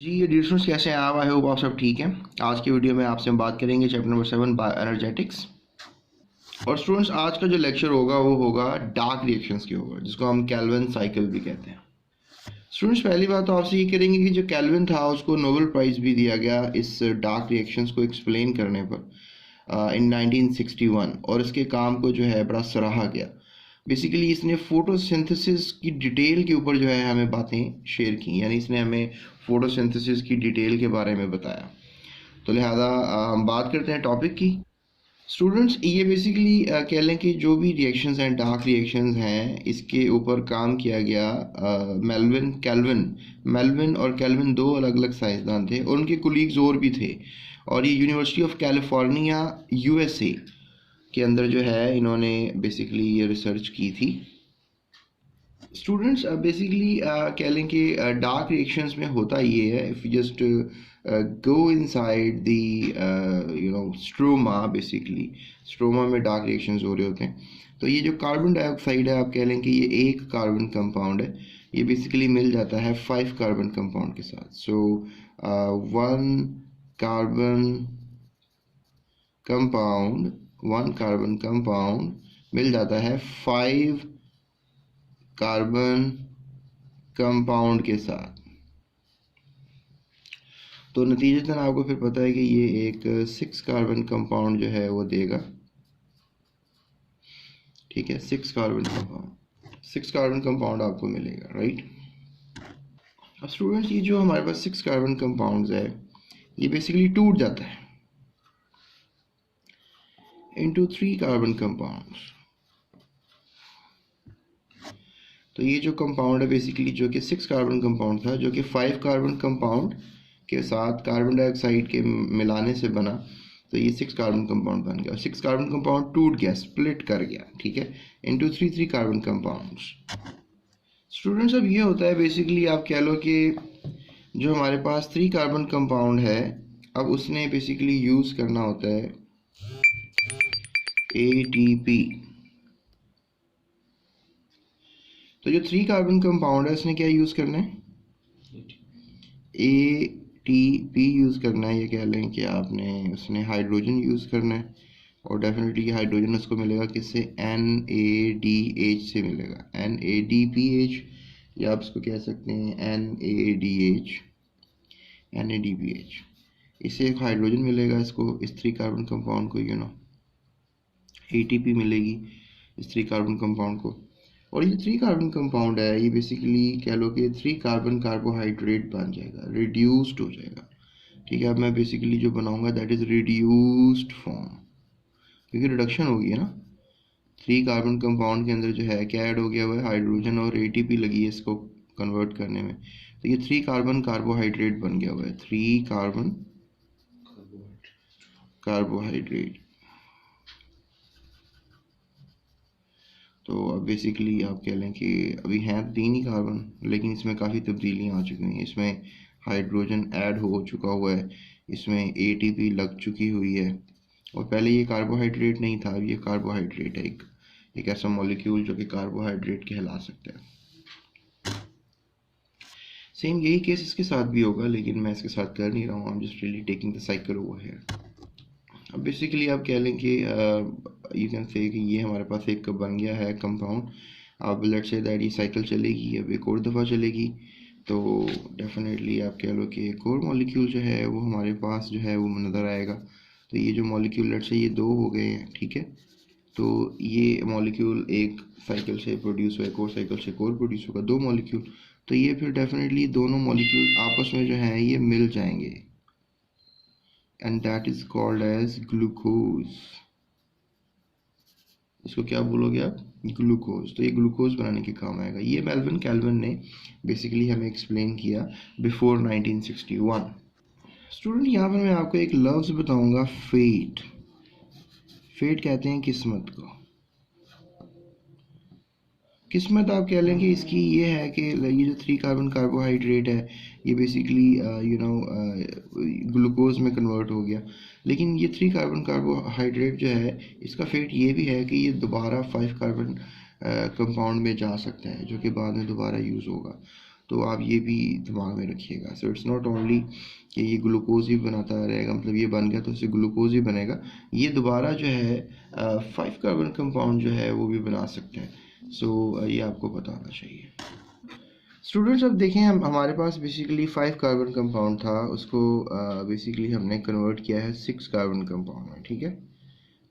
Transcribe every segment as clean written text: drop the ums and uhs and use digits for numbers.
जी ये dear students कैसे हैं आप। आई होप आप सब ठीक हैं। आज की वीडियो में आपसे हम बात करेंगे चैप्टर नंबर 7 बायो एनर्जेटिक्स। और स्टूडेंट्स आज का जो लेक्चर होगा वो होगा डार्क रिएक्शंस के ऊपर, जिसको हम कैल्विन साइकिल भी कहते हैं। स्टूडेंट्स पहली बात तो आपसे ये करेंगे कि जो कैल्विन था उसको नोबेल प्राइज़ भी दिया गया इस डार्क रिएक्शंस को एक्सप्लेन करने पर इन 1961, और इसके काम को जो है बड़ा सराहा गया। बेसिकली इसने फोटोसिंथेसिस की डिटेल के ऊपर जो है हमें बातें शेयर की, यानी इसने हमें फोटोसिंथेसिस की डिटेल के बारे में बताया। तो लिहाजा हम बात करते हैं टॉपिक की। स्टूडेंट्स ये बेसिकली कह लें कि जो भी रिएक्शंस हैं, डार्क रिएक्शंस हैं, इसके ऊपर काम किया गया मेल्विन और कैल्विन दो अलग अलग साइंसदान थे, और उनके कुलीग्स और भी थे। और ये यूनिवर्सिटी ऑफ कैलिफोर्निया यूएसए के अंदर जो है इन्होंने बेसिकली ये रिसर्च की थी। स्टूडेंट्स बेसिकली कह लें कि डार्क रिएक्शंस में होता ये है, if you just go inside the stroma, basically stroma में डार्क रिएक्शंस हो रहे होते हैं। तो ये जो कार्बन डाइऑक्साइड है, आप कह लें कि ये एक कार्बन कंपाउंड है, ये बेसिकली मिल जाता है 5 कार्बन कंपाउंड के साथ। सो 1 कार्बन कंपाउंड मिल जाता है 5 कार्बन कंपाउंड के साथ। तो नतीजतन आपको फिर पता है कि ये एक 6 कार्बन कंपाउंड जो है वो देगा। ठीक है, 6 कार्बन कंपाउंड आपको मिलेगा, राइट। अब स्टूडेंट्स ये जो हमारे पास 6 कार्बन कंपाउंड्स है, ये बेसिकली टूट जाता है इनटू 3 कार्बन कंपाउंड्स। तो ये जो कंपाउंड है बेसिकली जो कि 6 कार्बन कंपाउंड था, जो कि 5 कार्बन कंपाउंड के साथ कार्बन डाइऑक्साइड के मिलाने से बना, तो ये 6 कार्बन कंपाउंड बन गया। 6 कार्बन कंपाउंड टूट गया, स्प्लिट कर गया, ठीक है, इनटू 3 कार्बन कंपाउंड्स। स्टूडेंट्स अब ये होता है बेसिकली, आप कह लो कि जो हमारे पास 3 कार्बन कंपाउंड है, अब उसने बेसिकली यूज़ करना होता है ATP। तो जो 3 कार्बन कंपाउंड है उसने क्या यूज़ करना है, ATP यूज़ करना है। ये कह लें कि आपने उसने हाइड्रोजन यूज़ करना है, और डेफिनेटली हाइड्रोजन उसको मिलेगा किससे, NADH से मिलेगा, NADPH, या आप इसको कह सकते हैं NADPH। इससे एक हाइड्रोजन मिलेगा इसको, इस 3 कार्बन कंपाउंड को, ATP मिलेगी इस 3 कार्बन कंपाउंड को। और ये 3 कार्बन कंपाउंड है, ये बेसिकली कह लो कि 3 कार्बन कार्बोहाइड्रेट बन जाएगा, रिड्यूस्ड हो जाएगा। ठीक है, अब मैं बेसिकली जो बनाऊंगा दैट इज़ रिड्यूस्ड फॉर्म, क्योंकि रिडक्शन हो गई है ना। 3 कार्बन कंपाउंड के अंदर जो है क्या ऐड हो गया हुआ है, हाइड्रोजन, और ATP लगी है इसको कन्वर्ट करने में। तो ये 3 कार्बन कार्बोहाइड्रेट बन गया हुआ है, 3 कार्बन कार्बोहाइड्रेट। तो अब बेसिकली आप कह लें कि अभी हैं 3 ही कार्बन, लेकिन इसमें काफ़ी तब्दीलियाँ आ चुकी हैं। इसमें हाइड्रोजन ऐड हो चुका हुआ है, इसमें ATP लग चुकी हुई है, और पहले ये कार्बोहाइड्रेट नहीं था, अब ये कार्बोहाइड्रेट है, एक ऐसा मॉलिक्यूल जो कि कार्बोहाइड्रेट कहला सकता है। सेम यही केस इसके साथ भी होगा, लेकिन मैं इसके साथ कर नहीं रहा हूँ, I am just really taking the cycle over here. अब बेसिकली आप कह लें कि यू कैन से कि ये हमारे पास एक बन गया है कंपाउंड। अब लेट्स से दैट ये साइकिल चलेगी, अब एक और दफ़ा चलेगी, तो डेफिनेटली आप कह लो कि एक और मॉलिक्यूल जो है वो हमारे पास जो है वो नज़र आएगा। तो ये जो मॉलिक्यूल लेट्स से ये 2 हो गए हैं, ठीक है, तो ये मॉलिक्यूल एक साइकिल से प्रोड्यूस हुआ, एक और साइकिल से एक और प्रोड्यूस होगा, 2 मॉलिक्यूल। तो ये फिर डेफिनेटली दोनों मॉलिक्यूल आपस में जो है ये मिल जाएंगे, and that is called as glucose। इसको क्या बोलोगे आप, ग्लूकोज। तो ये ग्लूकोज बनाने के काम आएगा। ये मेल्विन कैल्विन ने बेसिकली हमें एक्सप्लेन किया बिफोर 1961। स्टूडेंट यहाँ पर मैं आपको एक लफ्ज़ बताऊंगा, फेट। फेट कहते हैं किस्मत को। किस्मत आप कह लें कि इसकी ये है कि ये जो 3 कार्बन कार्बोहाइड्रेट है ये बेसिकली ग्लूकोज में कन्वर्ट हो गया, लेकिन ये 3 कार्बन कार्बोहाइड्रेट जो है इसका फेट ये भी है कि ये दोबारा 5 कार्बन कंपाउंड में जा सकता है, जो कि बाद में दोबारा यूज़ होगा। तो आप ये भी दिमाग में रखिएगा। सो इट्स नॉट ओनली कि ये ग्लूकोज ही बनाता रहेगा, मतलब ये बन गया तो उससे ग्लूकोज ही बनेगा, ये दोबारा जो है 5 कार्बन कंपाउंड जो है वो भी बना सकते हैं। सो ये आपको पता होना चाहिए। स्टूडेंट्स अब देखें, हम हमारे पास बेसिकली 5 कार्बन कंपाउंड था, उसको बेसिकली हमने कन्वर्ट किया है 6 कार्बन कंपाउंड में, ठीक है।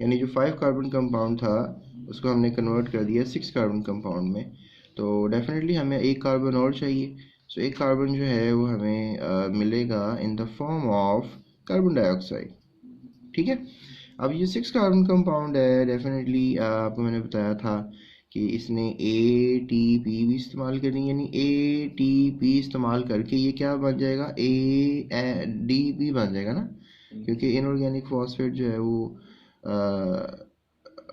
यानी जो 5 कार्बन कंपाउंड था उसको हमने कन्वर्ट कर दिया 6 कार्बन कंपाउंड में। तो डेफिनेटली हमें एक कार्बन और चाहिए। सो एक कार्बन जो है वो हमें मिलेगा in the form of carbon dioxide, ठीक है। अब ये 6 कार्बन कंपाउंड है, डेफिनेटली आपको मैंने बताया था कि इसने ATP भी इस्तेमाल करनी है, यानी ATP इस्तेमाल करके ये क्या बन जाएगा, ADP बन जाएगा ना, क्योंकि इनऑर्गेनिक फॉस्फेट जो है वो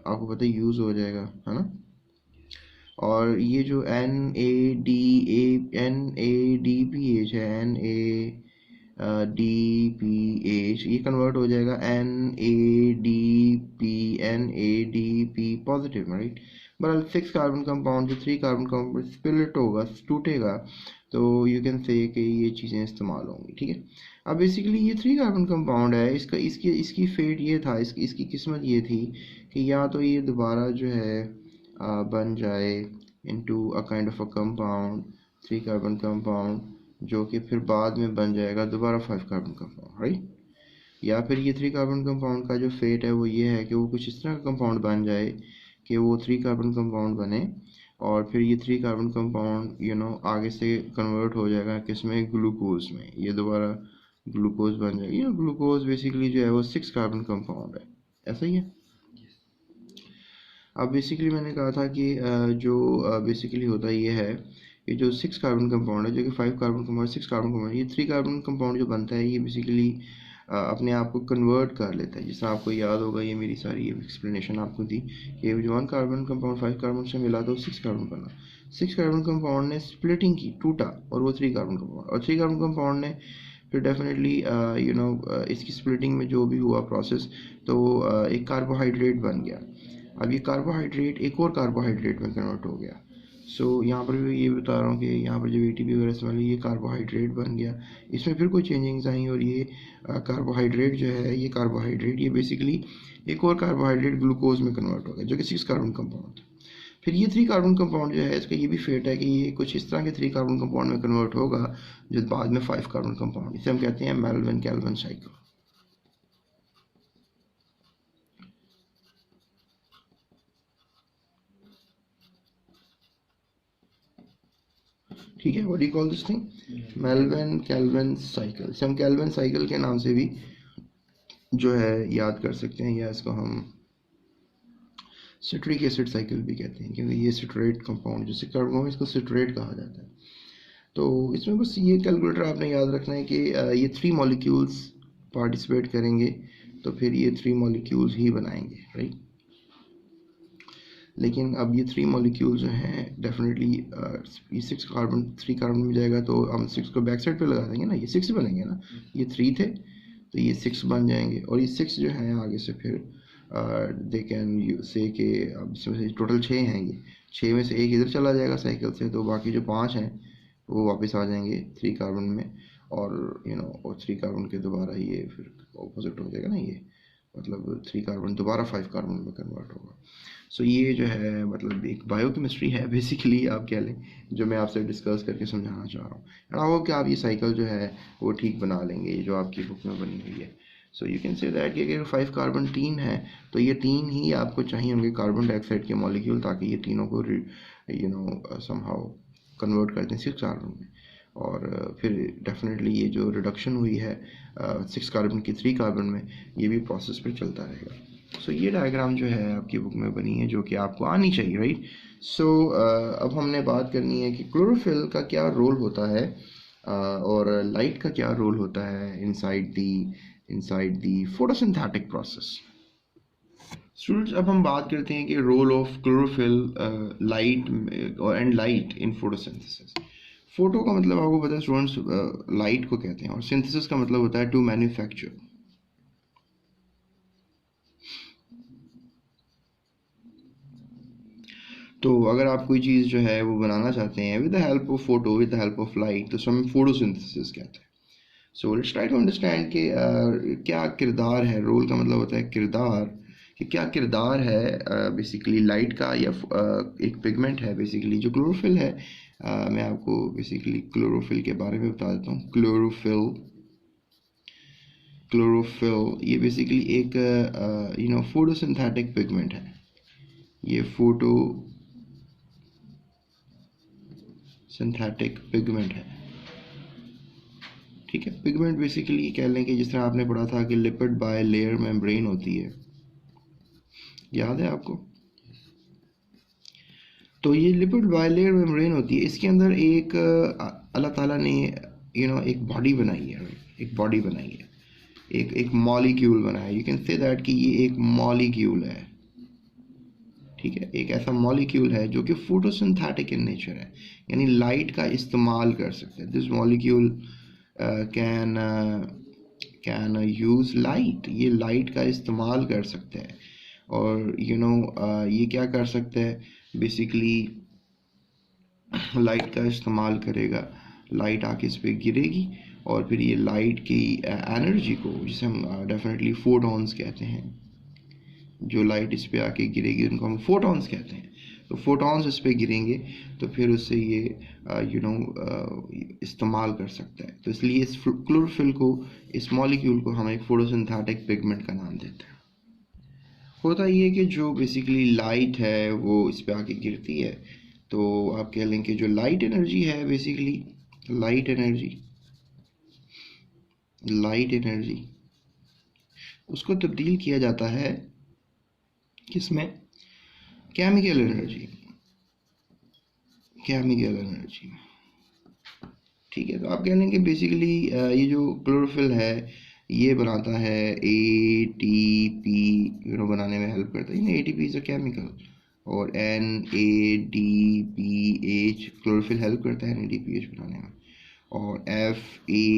आपको पता है यूज़ हो जाएगा, है ना। और ये जो NADPH है, NADPH, ये कन्वर्ट हो जाएगा NADP पॉजिटिव, राइट। बहरहाल 6 कार्बन कंपाउंड जो 3 कार्बन कंपाउंड स्प्लिट होगा, टूटेगा, तो यू कैन से कि ये चीज़ें इस्तेमाल होंगी, ठीक है। अब बेसिकली ये 3 कार्बन कंपाउंड है, इसका इसकी फेट ये था, इसकी किस्मत ये थी कि या तो ये दोबारा जो है बन जाए into a kind of a compound 3 carbon compound, जो कि फिर बाद में बन जाएगा दोबारा 5 कार्बन कंपाउंड, राइट। या फिर ये 3 कार्बन कंपाउंड का जो फेट है वो ये है कि वो कुछ इस तरह का कंपाउंड बन जाए कि वो 3 कार्बन कंपाउंड बने, और फिर ये 3 कार्बन कंपाउंड आगे से कन्वर्ट हो जाएगा किसमें, ग्लूकोज में, ये दोबारा ग्लूकोज बन जाएगी। ग्लूकोज बेसिकली जो है वो 6 कार्बन कंपाउंड है, ऐसा ही है। अब बेसिकली मैंने कहा था कि जो बेसिकली होता ये है कि जो 6 कार्बन कंपाउंड है, जो कि 5 कार्बन कंपाउंड 6 कार्बन कंपाउंड, ये 3 कार्बन कंपाउंड जो बनता है ये बेसिकली अपने आप को कन्वर्ट कर लेता है। जैसा आपको याद होगा, ये मेरी सारी एक्सप्लेनेशन आपको दी कि जो 1 कार्बन कंपाउंड 5 कार्बन से मिला तो 6 कार्बन बना, 6 कार्बन कंपाउंड ने स्प्लिटिंग की, टूटा, और वो 3 कार्बन कंपाउंड, और 3 कार्बन कंपाउंड ने फिर डेफिनेटली इसकी स्प्लिटिंग में जो भी हुआ प्रोसेस, तो एक कार्बोहाइड्रेट बन गया। अब ये कार्बोहाइड्रेट एक और कार्बोहाइड्रेट में कन्वर्ट हो गया। सो यहाँ पर भी ये बता रहा हूँ कि यहाँ पर जब ATP वगैरह इस्तेमाल, ये कार्बोहाइड्रेट बन गया, इसमें फिर कोई चेंजिंग्स आई, और ये कार्बोहाइड्रेट जो है, ये कार्बोहाइड्रेट ये बेसिकली एक और कार्बोहाइड्रेट ग्लूकोज में कन्वर्ट हो गया, जो कि 6 कार्बन कंपाउंड था। फिर ये 3 कार्बन कंपाउंड जो है, इसका ये भी फेट है कि ये कुछ इस तरह के 3 कार्बन कंपाउंड में कन्वर्ट होगा जो बाद में 5 कार्बन कंपाउंड, इसे हम कहते हैं मेल्विन कैल्विन साइकिल। ठीक है, what do you call this thing, Melvin Calvin cycle. इसे हम कैल्विन साइकिल के नाम से भी जो है याद कर सकते हैं, या इसको हम सिट्रिक एसिड साइकिल भी कहते हैं, क्योंकि ये सिट्रेट कंपाउंड जो कार्बन, इसको सिट्रेट कहा जाता है। तो इसमें बस ये कैलकुलेटर आपने याद रखना है कि ये 3 मॉलिक्यूल्स पार्टिसिपेट करेंगे, तो फिर ये 3 मॉलिक्यूल्स ही बनाएंगे, राइट। लेकिन अब ये 3 मॉलिक्यूल्स जो हैं डेफिनेटली ये 6 कार्बन 3 कार्बन में जाएगा, तो हम 6 को बैक साइड पे लगा देंगे ना, ये 6 बनेंगे ना, ये 3 थे तो ये 6 बन जाएंगे, और ये 6 जो हैं आगे से फिर दे कैन से कि अब इसमें से टोटल 6 हैं, ये 6 में से एक इधर चला जाएगा साइकिल से, तो बाकी जो 5 हैं वो वापस आ जाएंगे 3 कार्बन में, और और 3 कार्बन के दोबारा ये फिर ऑपोजिट हो जाएगा ना, ये मतलब 3 कार्बन दोबारा 5 कार्बन में कन्वर्ट होगा। सो ये जो है मतलब एक बायोकेमिस्ट्री है बेसिकली, आप कह लें, जो मैं आपसे डिस्कस करके समझाना चाह रहा हूँ। एंड आई होप कि आप ये साइकिल जो है वो ठीक बना लेंगे, जो आपकी बुक में बनी हुई है। So you can say that कि अगर 5 कार्बन 3 है, तो ये 3 ही आपको चाहिए होंगे कार्बन डाइऑक्साइड के मॉलिक्यूल, ताकि ये तीनों को समहाउ कन्वर्ट कर दें 6 कार्बन में। और फिर डेफिनेटली ये जो रिडक्शन हुई है 6 कार्बन की 3 कार्बन में, ये भी प्रोसेस पे चलता रहेगा। सो ये डायग्राम जो है आपकी बुक में बनी है, जो कि आपको आनी चाहिए, राइट। सो अब हमने बात करनी है कि क्लोरोफिल का क्या रोल होता है, और लाइट का क्या रोल होता है inside the photosynthetic process. Students, अब हम बात करते हैं कि रोल ऑफ क्लोरोफिल लाइट और and light in photosynthesis. Photo का मतलब आपको पता है स्टूडेंट्स, लाइट को कहते हैं, और सिंथेसिस का मतलब होता है टू मैन्युफैक्चर। तो अगर आप कोई चीज़ जो है वो बनाना चाहते हैं with the help of photo, with the help of light, तो हम फोटोसिंथेसिस कहते हैं। So let's try to understand कि क्या किरदार है, रोल का मतलब होता है किरदार, कि क्या किरदार है बेसिकली लाइट का, या एक पिगमेंट है बेसिकली जो क्लोरोफिल है। मैं आपको बेसिकली क्लोरोफिल के बारे में बता देता हूँ। क्लोरोफिल ये बेसिकली एक फोटोसिंथेटिक पिगमेंट है। ये फोटो सिंथेटिक पिगमेंट है, ठीक है। पिगमेंट बेसिकली कह लें कि जिस तरह आपने पढ़ा था कि लिपिड बाय लेयर मेम्ब्रेन होती है, याद है आपको? तो ये लिपिड बाय लेयर मेम्ब्रेन होती है, इसके अंदर एक अल्लाह ताला ने एक बॉडी बनाई है, एक मॉलिक्यूल बनाया है। यू कैन से दैट कि ये एक मॉलिक्यूल है, ठीक है। एक ऐसा मॉलिक्यूल है जो कि फोटोसिंथेटिक इन नेचर है, यानी लाइट का इस्तेमाल कर सकते हैं। This molecule can use light, ये लाइट का इस्तेमाल कर सकते हैं। और ये क्या कर सकते हैं बेसिकली, लाइट का इस्तेमाल करेगा, लाइट आके इस पर गिरेगी और फिर ये लाइट की एनर्जी को, जिसे हम डेफिनेटली फोटॉन्स कहते हैं, जो लाइट इस पे आके गिरेगी उनको हम फोटॉन्स कहते हैं। तो फोटॉन्स इस पे गिरेंगे तो फिर उससे ये इस्तेमाल कर सकता है। तो इसलिए इस क्लोरोफिल को, इस मॉलिक्यूल को हम एक फोटोसिंथेटिक पिगमेंट का नाम देते हैं। होता ये कि जो बेसिकली लाइट है वो इस पे आके गिरती है, तो आप कह लें कि जो लाइट एनर्जी है बेसिकली, लाइट एनर्जी उसको तब्दील किया जाता है किसमें? केमिकल एनर्जी, ठीक है। तो आप कह लें कि बेसिकली ये जो क्लोरोफिल है ये बनाता है ATP, बनाने में हेल्प करता है। ATP इज़ अ केमिकल, और NADPH क्लोरोफिल हेल्प करता है NADPH बनाने में, और FADH,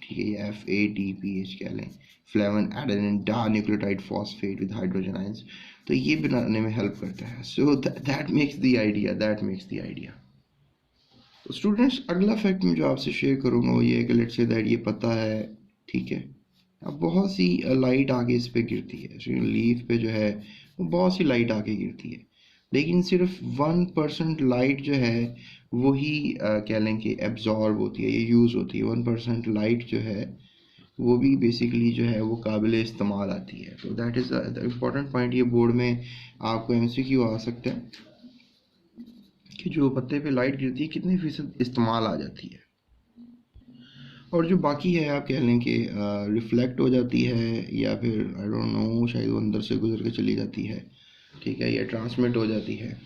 ठीक है, ये FADPH कह लें, flavin adenine dinucleotide phosphate with hydrogen ions, तो ये बनाने में हेल्प करता है। So that makes the idea. तो स्टूडेंट्स, अगला फैक्ट मैं जो आपसे शेयर करूँगा वो ये है कि लेट्स से दैट ये पता है, ठीक है। अब बहुत सी लाइट आगे इस पे गिरती है, लीफ पे जो है वो बहुत सी लाइट आके गिरती है, लेकिन सिर्फ 1% लाइट जो है वही कह लें कि एब्जॉर्ब होती है, ये यूज़ होती है। 1% लाइट जो है वो भी बेसिकली जो है वो काबिल इस्तेमाल आती है। तो that is the important point. ये बोर्ड में आपको MCQ आ सकता है कि जो पत्ते पे लाइट गिरती है कितने फीसद इस्तेमाल आ जाती है, और जो बाकी है आप कह लें कि रिफ्लेक्ट हो जाती है, या फिर आई डोंट नो शायद वो अंदर से गुजर के चली जाती है, ठीक है, या ट्रांसमिट हो जाती है।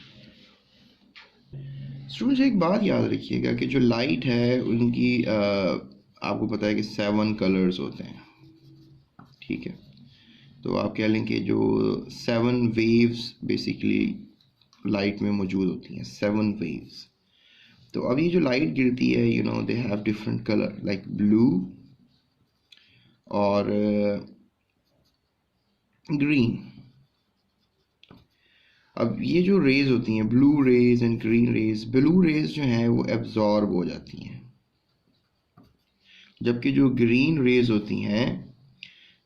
स्टूडेंट्स, एक बात याद रखिएगा कि जो लाइट है उनकी आपको पता है कि 7 कलर्स होते हैं, ठीक है। तो आप कह लें कि जो 7 वेव्स बेसिकली लाइट में मौजूद होती हैं, 7 वेव्स। तो अब ये जो लाइट गिरती है they have different colour like blue और ग्रीन। अब ये जो रेज होती हैं, blue rays and green rays, blue rays जो हैं वो एब्जॉर्ब हो जाती हैं, जबकि जो ग्रीन रेज होती हैं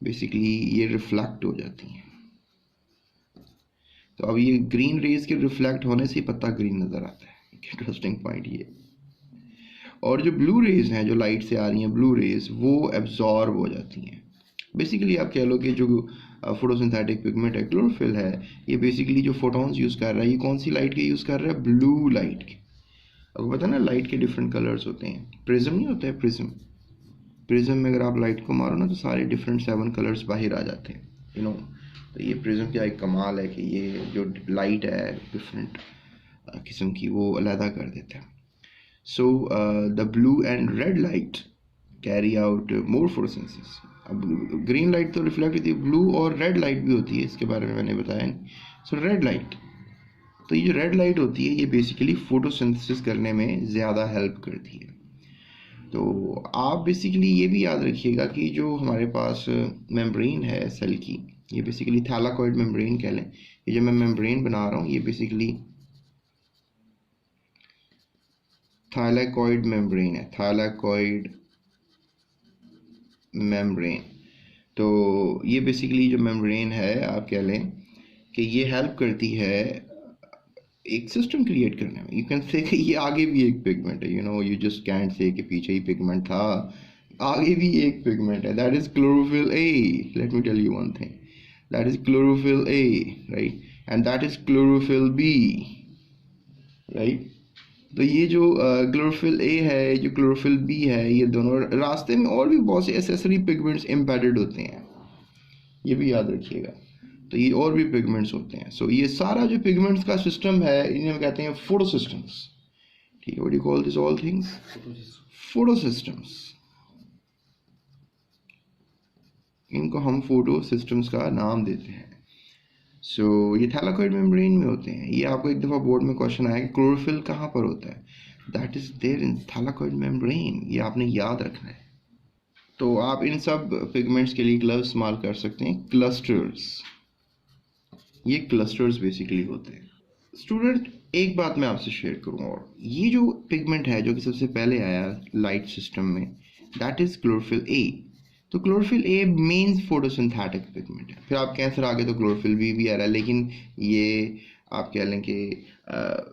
बेसिकली ये रिफ्लेक्ट हो जाती हैं। तो अब ये ग्रीन रेज के रिफ्लेक्ट होने से ही पत्ता ग्रीन नज़र आता है। इंटरेस्टिंग पॉइंट ये। और जो ब्लू रेज हैं जो लाइट से आ रही हैं, ब्लू रेज वो एब्जॉर्ब हो जाती हैं। बेसिकली आप कह लो कि जो फोटोसिंथेटिक पिगमेंट है, क्लोरोफिल है, ये बेसिकली जो फोटॉन्स यूज़ कर रहा है, ये कौन सी लाइट के यूज़ कर रहा है? ब्लू लाइट के। आपको पता है ना लाइट के डिफरेंट कलर्स होते हैं। प्रिज्म नहीं होता है, प्रिज्म में अगर आप लाइट को मारो ना तो सारे डिफरेंट 7 कलर्स बाहर आ जाते हैं तो ये प्रिज्म का एक कमाल है कि ये जो लाइट है डिफरेंट किस्म की वो अलहदा कर देता है। So the blue and red light carry out more photosynthesis. अब ग्रीन लाइट तो रिफ्लेक्ट होती है, ब्लू और रेड लाइट भी होती है, इसके बारे में मैंने बताया नहीं। सो रेड लाइट, तो ये जो रेड लाइट होती है ये बेसिकली फोटोसिंथेसिस करने में ज़्यादा हेल्प करती है। तो आप बेसिकली ये भी याद रखिएगा कि जो हमारे पास मेम्ब्रेन है सेल की, ये बेसिकली थैलाकॉइड मेम्ब्रेन कह लें, ये जो मैं मेम्ब्रेन बना रहा हूँ ये बेसिकली थाइलाकॉइड मेम्ब्रेन है, थाइलाकॉइड मेम्ब्रेन। तो ये बेसिकली जो मेम्ब्रेन है आप कह लें कि ये हेल्प करती है एक सिस्टम क्रिएट करने में। यू कैन से कि ये आगे भी एक पिगमेंट है, यू जस्ट कैंट से कि पीछे ही पिगमेंट था, आगे भी एक पिगमेंट है, that is chlorophyll A. Let me tell you one thing, that is chlorophyll A, right, and that is chlorophyll B, right. तो ये जो क्लोरोफिल ए है, जो क्लोरोफिल बी है, ये दोनों रास्ते में और भी बहुत से एसेसरी पिगमेंट्स एम्बेडेड होते हैं, ये भी याद रखिएगा। तो ये और भी पिगमेंट्स होते हैं। सो ये सारा जो पिगमेंट्स का सिस्टम है इन्हें हम कहते हैं फोटो सिस्टम्स, ठीक है। What you call this all things? Photo systems. इनको हम फोटो सिस्टम्स का नाम देते हैं। सो ये थैलाकॉइड मेम्ब्रेन में होते हैं। ये आपको एक दफ़ा बोर्ड में क्वेश्चन आया कि क्लोरोफिल कहाँ पर होता है, that is there in thylakoid membrane, ये आपने याद रखना है। तो आप इन सब पिगमेंट्स के लिए ग्लव्स इस्तेमाल कर सकते हैं, क्लस्टर्स, ये क्लस्टर्स बेसिकली होते हैं। स्टूडेंट एक बात मैं आपसे शेयर करूँ, और ये जो पिगमेंट है जो कि सबसे पहले आया लाइट सिस्टम में, दैट इज क्लोरोफिल ए। तो chlorophyll A main photosynthetic pigment है। फिर आप कहें सर आगे तो क्लोरोफिल बी भी आ रहा है, लेकिन ये आप कह लें कि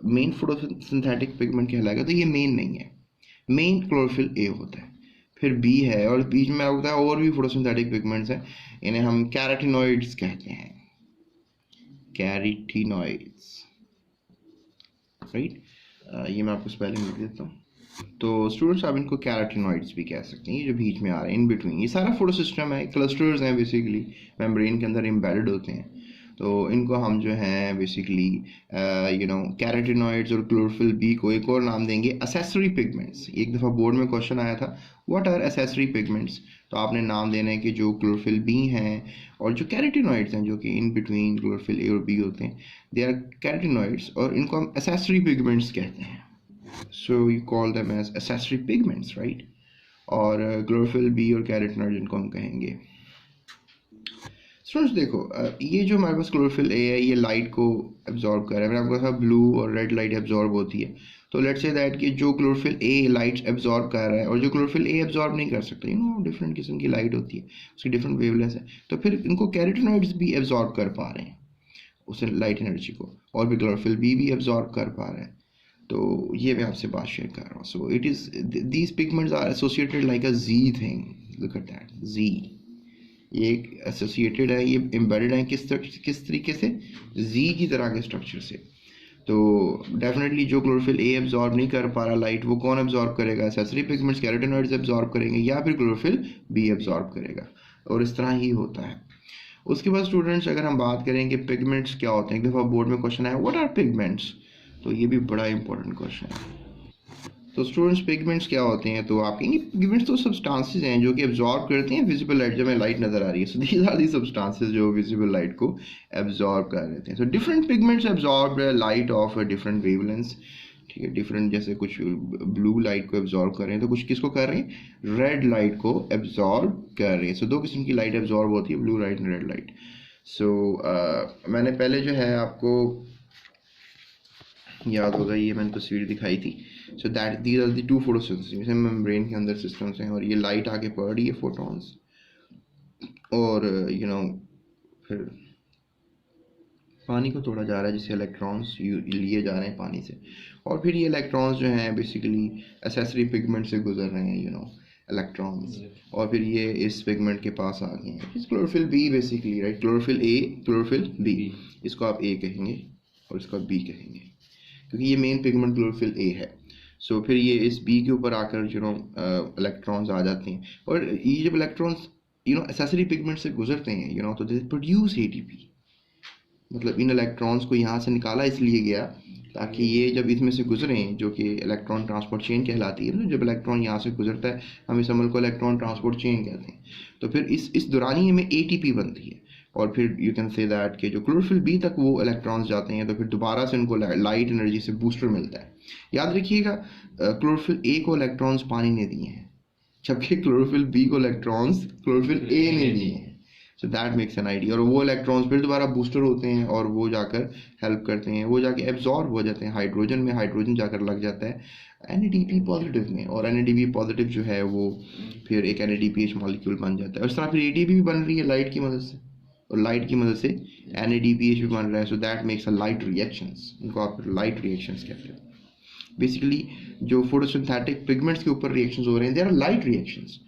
मेन फोटोसिंथेटिक पिगमेंट कहलाएगा, तो ये मेन नहीं है। मेन क्लोरोफिल ए होता है, फिर बी है, और बीच में होता है और भी फोटोसिंथेटिक पिगमेंट्स हैं, इन्हें हम कैरोटीनॉइड्स कहते हैं, कैरोटीनॉइड्स, राइट। ये मैं आपको स्पेलिंग लिख देता हूँ। तो स्टूडेंट्स आप इनको कैरोटीनॉइड्स भी कह सकते हैं, ये जो बीच में आ रहे हैं इन बिटवीन, ये सारा फोटो सिस्टम है, क्लस्टर्स हैं बेसिकली, मेम्ब्रेन के अंदर एम्बेडेड होते हैं। तो इनको हम जो हैं बेसिकली कैरोटीनॉइड्स और क्लोरोफिल बी को एक और नाम देंगे एसेसरी पिगमेंट्स। एक दफ़ा बोर्ड में क्वेश्चन आया था, व्हाट आर एसेसरी पिगमेंट्स, तो आपने नाम देना है कि जो क्लोरोफिल बी हैं और जो कैरोटीनॉइड्स हैं जो कि इन बिटवीन क्लोरोफिल ए और बी होते हैं, दे आर कैरोटीनॉइड्स, और इनको हम एसेसरी पिगमेंट्स कहते हैं। So you call them as accessory pigments, right? और क्लोरोफिल बी और कैरोटीनॉइड इनको हम कहेंगे। स्टूडेंट्स देखो, ये जो हमारे पास क्लोरोफिल ए है, ये लाइट को एब्जॉर्ब कर रहा है। मैंने आपको कहा ब्लू और रेड लाइट एब्जॉर्ब होती है, तो लेट्स से दैट कि जो क्लोरोफिल ए लाइट एब्जॉर्ब कर रहा है और जो क्लोरोफिल ए एब्जॉर्ब नहीं कर सकता, डिफरेंट किस्म की लाइट होती है, उसकी डिफरेंट वेवलेंथ है, तो फिर इनको कैरोटीनॉइड्स भी एब्जॉर्ब कर पा रहे हैं उस लाइट एनर्जी को, और भी क्लोरोफिल बी भी एब्जॉर्ब कर पा रहा है। तो ये मैं आपसे बात शेयर कर रहा हूँ। So it is these pigments are associated like a जी थिंग, लुक एट दैट, जी, ये एक एसोसिएटेड है, ये एम्बेडेड है किस तरीके से, जी की तरह के स्ट्रक्चर से। तो डेफिनेटली जो क्लोरोफिल ए एब्जॉर्ब नहीं कर पा रहा लाइट, वो कौन एब्जॉर्ब करेगा? एसेसरी पिगमेंट्स कैरोटीनॉइड्स एब्जॉर्ब करेंगे, या फिर क्लोरोफिल बी एब्जॉर्ब करेगा, और इस तरह ही होता है। उसके बाद स्टूडेंट्स अगर हम बात करें कि पिगमेंट्स क्या होते हैं, एक दफ़ा बोर्ड में क्वेश्चन आया व्हाट आर पिगमेंट्स, तो ये भी बड़ा इंपॉर्टेंट क्वेश्चन है। तो स्टूडेंट्स पिगमेंट्स क्या होते हैं, तो आप कहेंगे पिगमेंट्स तो सब्सटेंसेस हैं जो कि एब्जॉर्ब करते हैं विजिबल लाइट, जब हमें लाइट नज़र आ रही है। So these are the substances जो विजिबल लाइट को एब्जॉर्ब कर लेते हैं। So different pigments absorb light of different wavelengths, ठीक है, डिफरेंट, जैसे कुछ ब्लू लाइट को एब्जॉर्ब कर रहे हैं, तो कुछ किसको कर रहे हैं, रेड लाइट को एब्जॉर्ब कर रहे हैं। सो दो किस्म की लाइट एब्जॉर्ब होती है, blue light and red light. So मैंने पहले जो है आपको याद होगा, ये मैंने तस्वीर दिखाई थी। So that these are the two photosynthesis, membrane के अंदर सिस्टम्स हैं, और ये लाइट आके पड़ रही है फोटॉन्स, और फिर पानी को तोड़ा जा रहा है जिससे इलेक्ट्रॉन्स लिए जा रहे हैं पानी से, और फिर ये इलेक्ट्रॉन्स जो हैं बेसिकली एसेसरी पिगमेंट से गुजर रहे हैं, इलेक्ट्रॉन्स, और फिर ये इस पिगमेंट के पास आ गए हैं। Chlorophyll B basically, right, chlorophyll A, chlorophyll B, इसको आप ए कहेंगे और इसको आप बी कहेंगे, क्योंकि ये मेन पिगमेंट क्लोरोफिल ए है। सो फिर ये इस बी के ऊपर आकर इलेक्ट्रॉन्स आ जाते हैं, और ये जब इलेक्ट्रॉन्स एसेसरी पिगमेंट से गुजरते हैं तो दे प्रोड्यूस एटीपी। मतलब इन इलेक्ट्रॉन्स को यहाँ से निकाला इसलिए गया ताकि ये जब इसमें से गुजरें, जो कि इलेक्ट्रॉन ट्रांसपोर्ट चेन कहलाती है ना, जब इलेक्ट्रॉन यहाँ से गुजरता है हम इस अमल को इलेक्ट्रॉन ट्रांसपोर्ट चेन कहते हैं। तो फिर इस दौरानिए में एटीपी बनती है, और फिर यू कैन से दैट कि जो क्लोरोफिल बी तक वो इलेक्ट्रॉन्स जाते हैं, तो फिर दोबारा से उनको लाइट एनर्जी से बूस्टर मिलता है। याद रखिएगा, क्लोरोफिल ए को इलेक्ट्रॉन्स पानी ने दिए हैं, जबकि क्लोरोफिल बी को इलेक्ट्रॉन्स क्लोरोफिल ए ने दिए हैं। So that makes an idea. और वो इलेक्ट्रॉन्स फिर दोबारा बूस्टर होते हैं और वो जाकर हेल्प करते हैं, वो जाके एब्जॉर्ब हो जाते हैं हाइड्रोजन में, हाइड्रोजन जाकर लग जाता है NADP पॉजिटिव में, और NADP पॉजिटिव जो है वो फिर एक NADPH मॉलिक्यूल बन जाता है। और इस तरह फिर ATP भी बन रही है लाइट की मदद से, और लाइट की मदद से NADPH भी बन रहा है। So that makes a light reactions, इनको आप लाइट रिएक्शंस कहते हैं। बेसिकली जो फोटोसिंथेटिक पिगमेंट्स के ऊपर रिएक्शंस हो रहे हैं दे आर लाइट रिएक्शंस।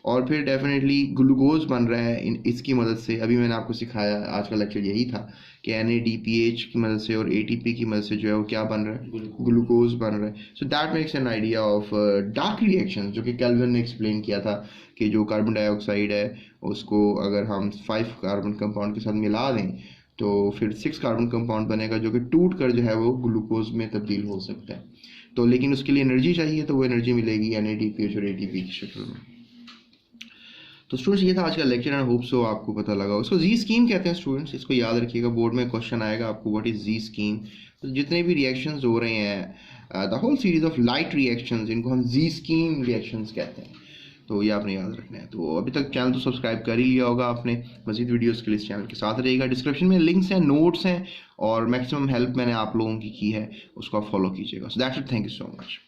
और फिर डेफिनेटली ग्लूकोज बन रहा है इसकी मदद से। अभी मैंने आपको सिखाया, आज का लेक्चर यही था कि NADPH की मदद से और ATP की मदद से जो है वो क्या बन रहा है, ग्लूकोज बन रहा है। So that makes an idea of dark reaction, जो कि केल्विन ने एक्सप्लेन किया था कि जो कार्बन डाइऑक्साइड है उसको अगर हम 5 कार्बन कंपाउंड के साथ मिला दें तो फिर 6 कार्बन कंपाउंड बनेगा, जो कि टूट कर जो है वो ग्लूकोज में तब्दील हो सकता है। तो लेकिन उसके लिए एनर्जी चाहिए, तो वो एनर्जी मिलेगी NADPH और ATP की शक्ल में। तो स्टूडेंट्स ये था आज का लेक्चर, एंड होप सो आपको पता लगा। उसको जी स्कीम कहते हैं स्टूडेंट्स, इसको याद रखिएगा, बोर्ड में क्वेश्चन आएगा आपको व्हाट इज जी स्कीम। तो जितने भी रिएक्शंस हो रहे हैं the whole series of light reactions, इनको हम जी स्कीम रिएक्शंस कहते हैं। तो ये आपने याद रखना है। तो अभी तक चैनल तो सब्सक्राइब कर ही लिया होगा आपने, मजीद वीडियोस के लिए इस चैनल के साथ रहेगा। डिस्क्रिप्शन में लिंक्स हैं, नोट्स हैं, और मैक्सिमम हेल्प मैंने आप लोगों की है, उसको आप फॉलो कीजिएगा। So that's it, thank you so much.